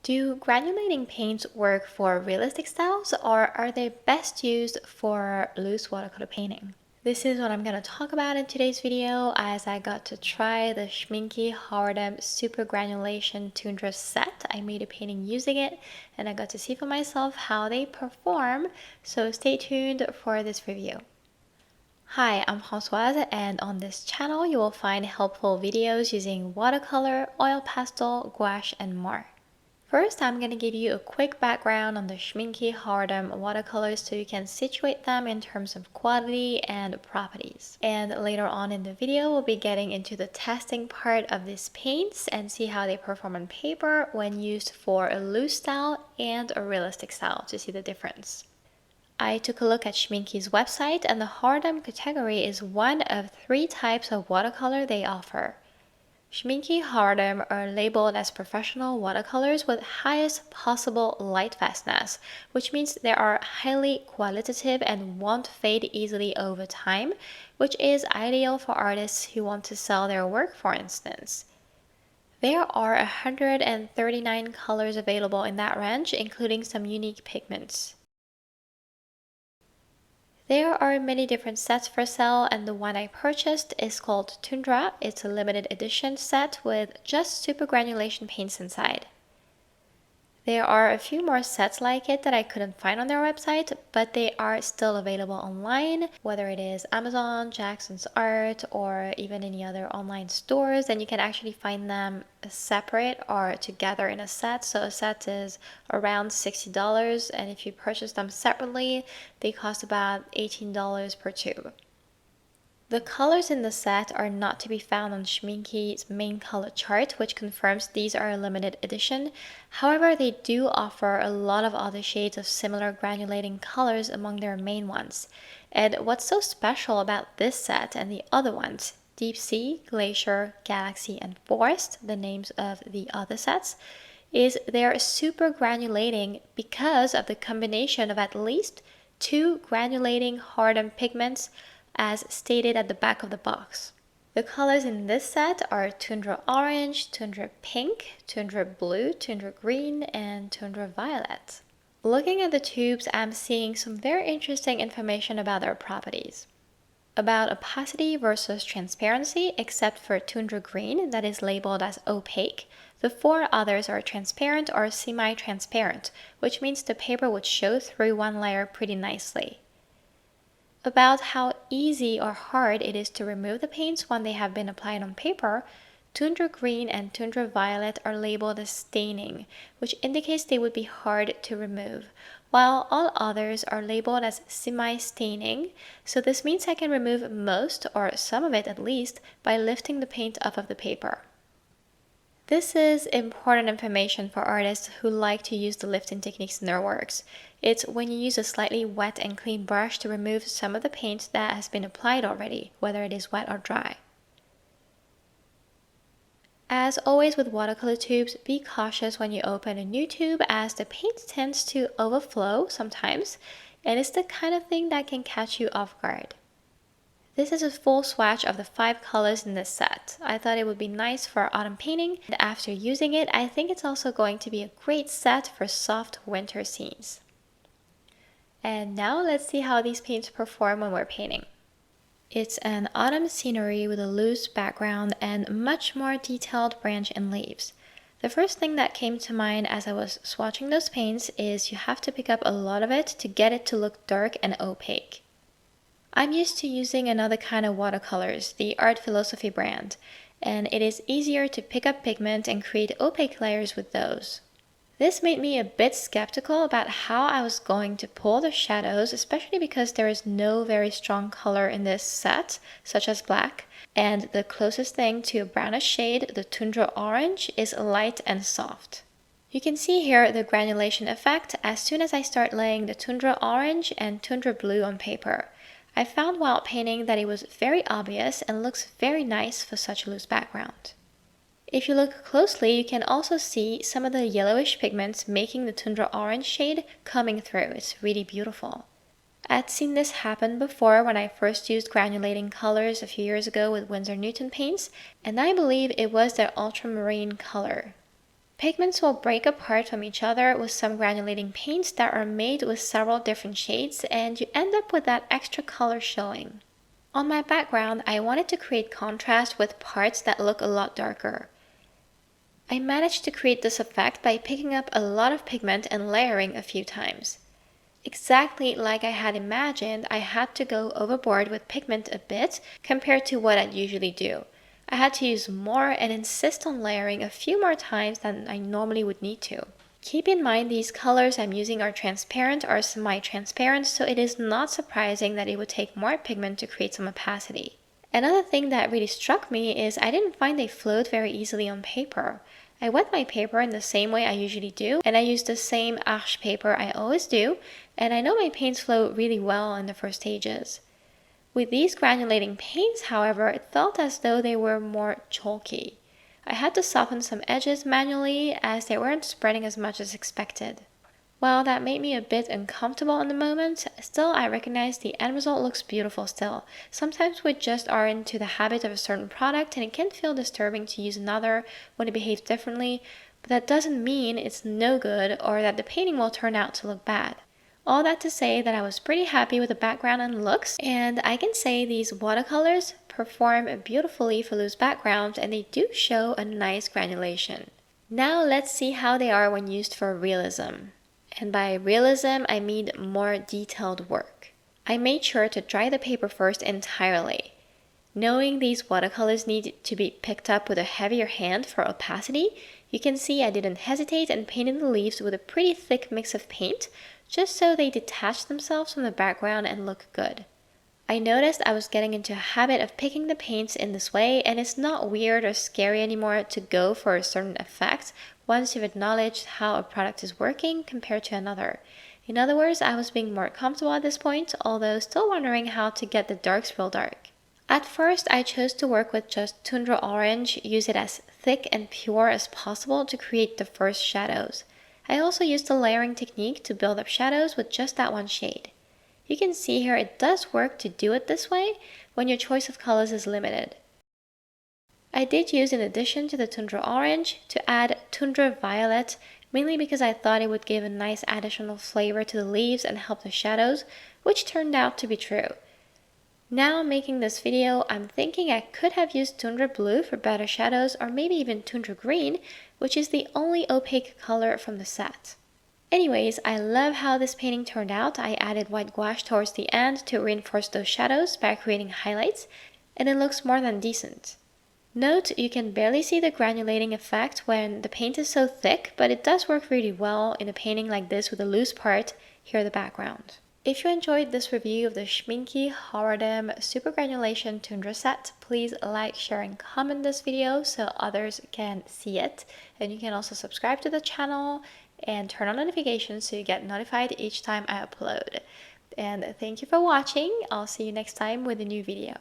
Do granulating paints work for realistic styles, or are they best used for loose watercolor painting? This is what I'm going to talk about in today's video, as I got to try the Schmincke Horadam Super Granulation Tundra set. I made a painting using it, and I got to see for myself how they perform, so stay tuned for this review. Hi, I'm Françoise, and on this channel you will find helpful videos using watercolor, oil pastel, gouache, and more. First, I'm going to give you a quick background on the Schmincke Horadam watercolors so you can situate them in terms of quality and properties. And later on in the video, we'll be getting into the testing part of these paints and see how they perform on paper when used for a loose style and a realistic style to see the difference. I took a look at Schmincke's website, and the Horadam category is one of 3 types of watercolor they offer. Schmincke Horadam are labeled as professional watercolors with highest possible light fastness, which means they are highly qualitative and won't fade easily over time, which is ideal for artists who want to sell their work, for instance. There are 139 colors available in that range, including some unique pigments. There are many different sets for sale, and the one I purchased is called Tundra. It's a limited edition set with just super granulation paints inside. There are a few more sets like it that I couldn't find on their website, but they are still available online, whether it is Amazon, Jackson's Art, or even any other online stores. And you can actually find them separate or together in a set. So a set is around $60, and if you purchase them separately, they cost about $18 per tube. The colors in the set are not to be found on Schmincke's main color chart, which confirms these are a limited edition. However, they do offer a lot of other shades of similar granulating colors among their main ones. And what's so special about this set and the other ones, Deep Sea, Glacier, Galaxy, and Forest, the names of the other sets, is they're super granulating because of the combination of at least 2 granulating Horadam pigments, as stated at the back of the box. The colors in this set are Tundra Orange, Tundra Pink, Tundra Blue, Tundra Green, and Tundra Violet. Looking at the tubes, I'm seeing some very interesting information about their properties. About opacity versus transparency, except for Tundra Green that is labeled as opaque, the 4 others are transparent or semi-transparent, which means the paper would show through one layer pretty nicely. About how easy or hard it is to remove the paints when they have been applied on paper, Tundra Green and Tundra Violet are labeled as staining, which indicates they would be hard to remove, while all others are labeled as semi-staining, so this means I can remove most, or some of it at least, by lifting the paint off of the paper. This is important information for artists who like to use the lifting techniques in their works. It's when you use a slightly wet and clean brush to remove some of the paint that has been applied already, whether it is wet or dry. As always with watercolor tubes, be cautious when you open a new tube, as the paint tends to overflow sometimes, and it's the kind of thing that can catch you off guard. This is a full swatch of the 5 colors in this set. I thought it would be nice for autumn painting, and after using it, I think it's also going to be a great set for soft winter scenes. And now let's see how these paints perform when we're painting. It's an autumn scenery with a loose background and much more detailed branch and leaves. The first thing that came to mind as I was swatching those paints is you have to pick up a lot of it to get it to look dark and opaque. I'm used to using another kind of watercolors, the Art Philosophy brand, and it is easier to pick up pigment and create opaque layers with those. This made me a bit skeptical about how I was going to pull the shadows, especially because there is no very strong color in this set, such as black, and the closest thing to a brownish shade, the Tundra Orange, is light and soft. You can see here the granulation effect as soon as I start laying the Tundra Orange and Tundra Blue on paper. I found while painting that it was very obvious and looks very nice for such a loose background. If you look closely, you can also see some of the yellowish pigments making the Tundra Orange shade coming through. It's really beautiful. I'd seen this happen before when I first used granulating colors a few years ago with Winsor Newton paints, and I believe it was their ultramarine color. Pigments will break apart from each other with some granulating paints that are made with several different shades, and you end up with that extra color showing. On my background, I wanted to create contrast with parts that look a lot darker. I managed to create this effect by picking up a lot of pigment and layering a few times. Exactly like I had imagined, I had to go overboard with pigment a bit compared to what I'd usually do. I had to use more and insist on layering a few more times than I normally would need to. Keep in mind these colors I'm using are transparent or semi-transparent, so it is not surprising that it would take more pigment to create some opacity. Another thing that really struck me is I didn't find they flowed very easily on paper. I wet my paper in the same way I usually do, and I used the same Arches paper I always do, and I know my paints flow really well in the first stages. With these granulating paints, however, it felt as though they were more chalky. I had to soften some edges manually as they weren't spreading as much as expected. While that made me a bit uncomfortable in the moment, still I recognize the end result looks beautiful still. Sometimes we just are into the habit of a certain product and it can feel disturbing to use another when it behaves differently, but that doesn't mean it's no good or that the painting will turn out to look bad. All that to say that I was pretty happy with the background and looks, and I can say these watercolors perform beautifully for loose backgrounds and they do show a nice granulation. Now let's see how they are when used for realism. And by realism, I mean more detailed work. I made sure to dry the paper first entirely. Knowing these watercolors need to be picked up with a heavier hand for opacity, you can see I didn't hesitate and painted the leaves with a pretty thick mix of paint, just so they detach themselves from the background and look good. I noticed I was getting into a habit of picking the paints in this way, and it's not weird or scary anymore to go for a certain effect once you've acknowledged how a product is working compared to another. In other words, I was being more comfortable at this point, although still wondering how to get the darks real dark. At first, I chose to work with just Tundra Orange, use it as thick and pure as possible to create the first shadows. I also used the layering technique to build up shadows with just that one shade. You can see here it does work to do it this way when your choice of colors is limited. I did use, in addition to the Tundra Orange, to add Tundra Violet, mainly because I thought it would give a nice additional flavor to the leaves and help the shadows, which turned out to be true. Now making this video, I'm thinking I could have used Tundra Blue for better shadows, or maybe even Tundra Green, which is the only opaque color from the set. Anyways, I love how this painting turned out. I added white gouache towards the end to reinforce those shadows by creating highlights, and it looks more than decent. Note you can barely see the granulating effect when the paint is so thick, but it does work really well in a painting like this with a loose part here in the background. If you enjoyed this review of the Schmincke Horadam Super Granulation Tundra set, please like, share, and comment this video so others can see it. And you can also subscribe to the channel and turn on notifications so you get notified each time I upload. And thank you for watching. I'll see you next time with a new video.